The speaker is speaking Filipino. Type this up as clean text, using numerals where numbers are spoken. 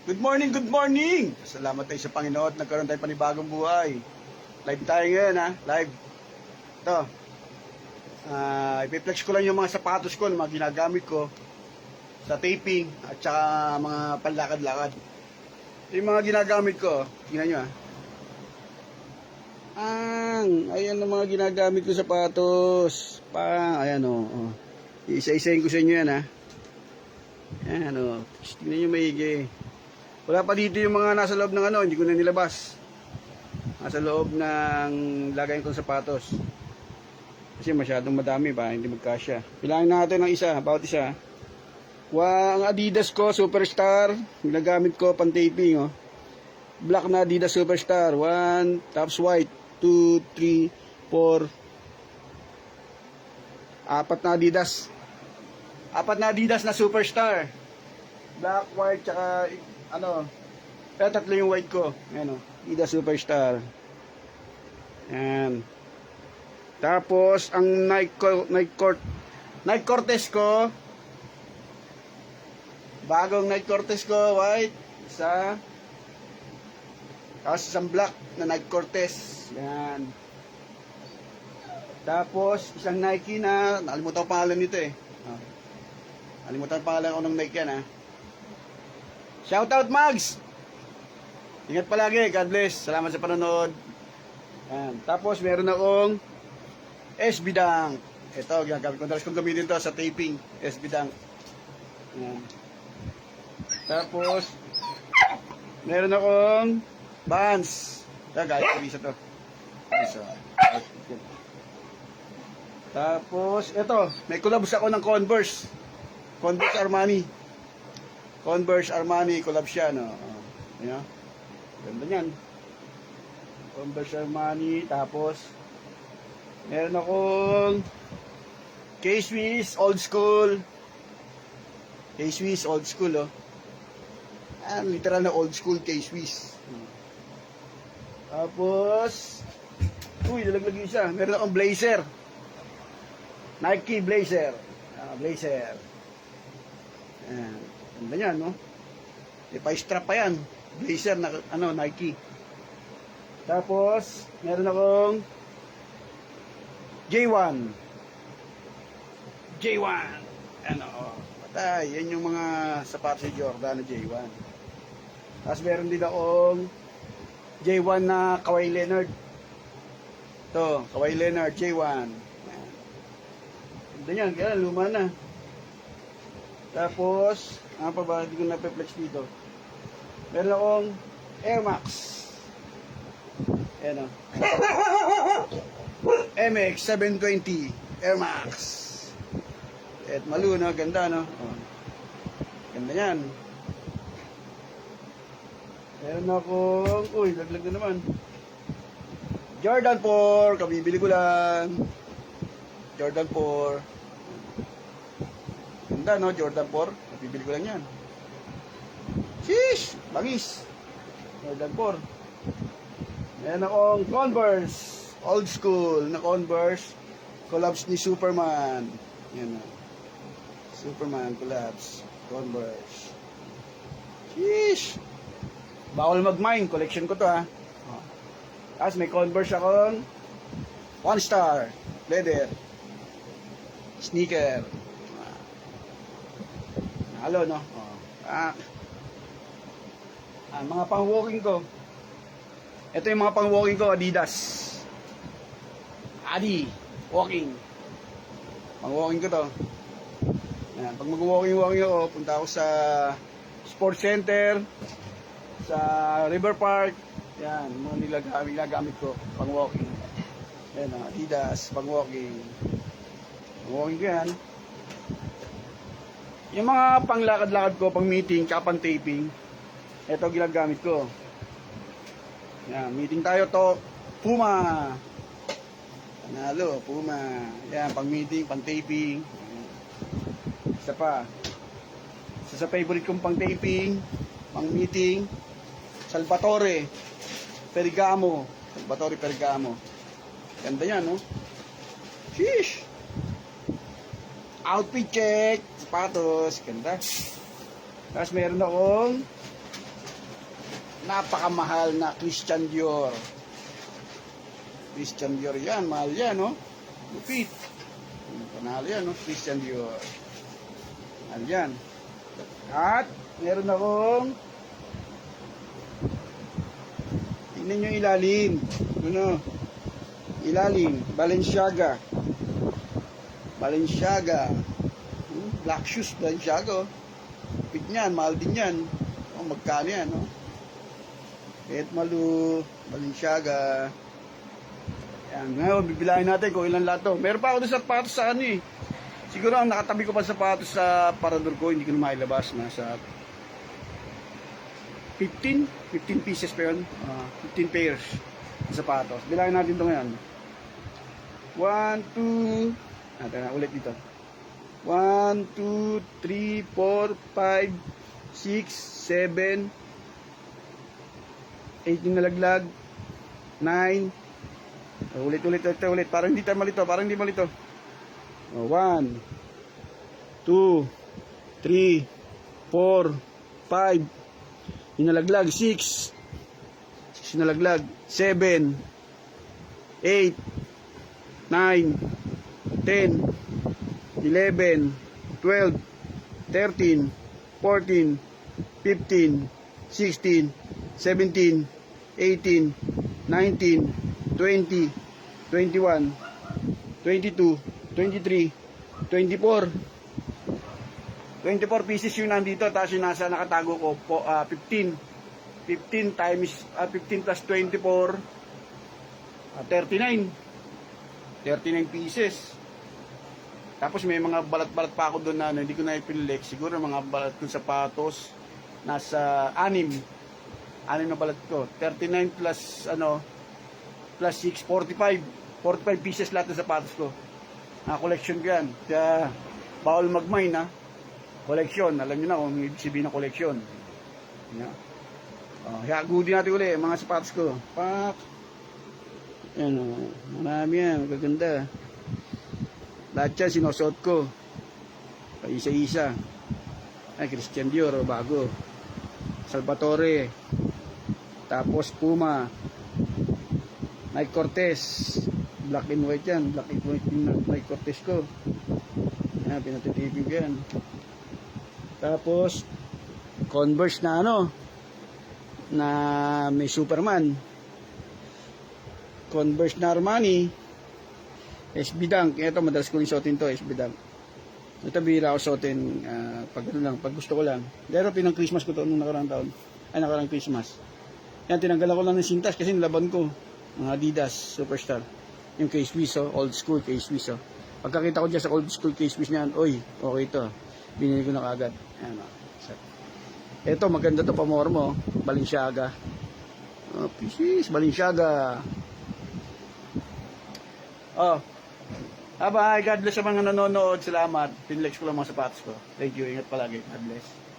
Good morning, good morning! Salamat tayo sa Panginoon, nagkaroon tayo panibagong buhay. Live tayo ngayon ha, live. Ito, ipiplex ko lang yung mga sapatos ko, mga ginagamit ko sa taping at saka mga panlakad-lakad. Yung mga ginagamit ko, tingnan nyo ha. Ayan ang mga ginagamit ko sapatos. Ayan o. Isa-isahin ko sa inyo yan ha. Ayan o, tingnan nyo maigi. Wala pa dito yung mga nasa loob ng hindi ko na nilabas. Nasa loob ng lagayan kong sapatos. Kasi masyadong madami pa, hindi magkasya. Bilangin natin ng isa, bawat isa. Ang Adidas ko, Superstar, ginagamit ko pang-taping. Black na Adidas Superstar, 1, tops white, 2, 3, 4, 4 na Adidas. 4 na Adidas na Superstar. Black, white, tsaka pero tatlo yung white ko. Ayan o, Adidas Superstar. Ayan. Tapos, ang Nike Cortez ko, bagong Nike Cortez ko, white, isa. Tapos isang black na Nike Cortez. Ayan. Tapos, isang Nike na, nakalimutan ko pangalan nito eh. Nakalimutan ko pangalan ko ng Nike yan ha. Shoutout Mags! Ingat palagi, God bless. Salamat sa panonood. Ayan. Tapos meron akong SB Dunk. Ito, ginagamit ko. Dalas kong gamitin ito sa taping. SB Dunk. Ayan. Tapos meron akong Vans. Ito, guys, isa to. Isa. Tapos, ito, may collabs ako ng Converse. Converse Armani. Converse Armani, collab siya, no? Ayan. Ganda niyan. Converse Armani, tapos meron akong K-Swiss Old School. K-Swiss Old School, oh. Literal na old school K-Swiss. Tapos, nalaglag yung isa. Meron akong blazer. Nike blazer. Blazer. Ayan. Ganda yan, no? Pa-strap pa yan. Blazer na, Nike. Tapos, meron akong J1. J1. Patay. Yan yung mga sapatos ni Jordan na J1. Tapos, meron din akong J1 na Kawhi Leonard. Ito, Kawhi Leonard, J1. Ganda yan. Kaya luma na. Tapos, ano pa ba? Hindi ko na-flex dito. Meron akong Air Max. Ayan o. MX 720 Air Max. At malu, no? Ganda, no? Ganda yan. Meron akong, laglag na naman. Jordan 4. Kabibili ko lang. Jordan 4. Ganda, no? Jordan 4. Bibili ko lang yan. Sheesh! Bangis! Jordan 4. Meron akong Converse. Old school na Converse. Collabs ni Superman. Yan o. Superman collabs. Converse. Sheesh! Bawal mag-mine. Collection ko to ha. Tapos may Converse akong One Star. Leather. Sneaker. Halo, no? Mga pang-walking ko. Ito yung mga pang-walking ko, Adidas. Adi, walking. Pang-walking ko to. Ayan, pag mag-walking ako, punta ako sa sports center, sa river park. Yan, mga nilagamit ko, pang-walking. Ayan, Adidas, pang-walking. Pang-walking ko yan. Yung mga panglakad-lakad ko, pang meeting, kapang taping, ito ginagamit ko. Yan, meeting tayo to, Puma. Panalo, Puma. Yan, pang meeting, pang taping. Isa pa. Isa sa favorite kong pang taping, pang meeting, Salvatore Ferragamo. Salvatore Ferragamo. Ganda yan, no? Sheesh! Outfit check, sapatos, ganda. Tapos meron akong napakamahal na Christian Dior. Christian Dior yan, mahal yan, no? Lupit. Panalo yan, no? Christian Dior. Mahal yan. At, meron akong, tingnan nyo ilalim. Ano? Ilalim. Balenciaga. Balenciaga. Black shoes, Balenciaga. Lupit niyan, mahal din yan. O, magkano yan, no? Et Malu, Balenciaga. Yan, ngayon, bibilahin natin kung ilan lahat to. Meron pa ako doon sa sapatos sa ano eh. Siguro ang nakatabi ko pa sa sapatos sa parador ko, hindi ko na mailabas. Nasa 15 pieces pa yun. 15 pairs ng sapatos. Bilahin natin ito ngayon. 1, 2, natin na ulit dito. 1, 2, 3, 4, 5, 6, 7, 18 na laglag, 9, ulit, parang hindi tayo malito, 1, 2, 3, 4, 5, inalaglag, 6 inalaglag, 7, 8, 9, 10, 11, 12, 13, 14, 15, 16, 17, 18, 19, 20, 21, 22, 23, 24. 24 pieces yung nandito, tapos yung nasa nakatago ko po, 15 times 15 plus 24, 39 pieces. Tapos may mga balat-balat pa ako doon na hindi ko na ipinilek. Siguro mga balat ko sapatos nasa 6 na balat ko. 39 plus plus 6, 45 pieces lahat ng sapatos ko. Collection ko yan. Kaya bawal mag-mine, ha. Collection, alam niyo na kung ibig sabihin ng collection. Hagudin natin ulit mga sapatos ko. Pak. Yan, marami yan, magaganda. Lahat yan sinusuot ko. Isa-isa. Ay, Christian Dior, bago. Salvatore. Tapos Puma. Nike Cortez. Black and white yan. Black and white yung Nike Cortez ko. Yan, pinatitipin ko yan. Tapos Converse na na may Superman. Converse na Armani. SB Dunk. Ito, madalas ko rin suotin to, SB Dunk. Ito, bihira ako suotin pag gusto ko lang. Pero pinang Christmas ko to nung nakarang taon. Ay, nakarang Christmas. Yan, tinanggalan ko lang ng sintas kasi nilaban ko. Mga Adidas Superstar. Yung K-Swiss, old school K-Swiss. Pagkakita ko dyan sa old school K-Swiss niyan, oy, okay to. Binili ko na kagad. Ayan, ito, maganda to pamormo. Balenciaga. Pieces, Balenciaga. Bye, God bless sa mga nanonood. Salamat. Pinlex ko lang mga sapatos ko. Thank you. Ingat palagi. God bless.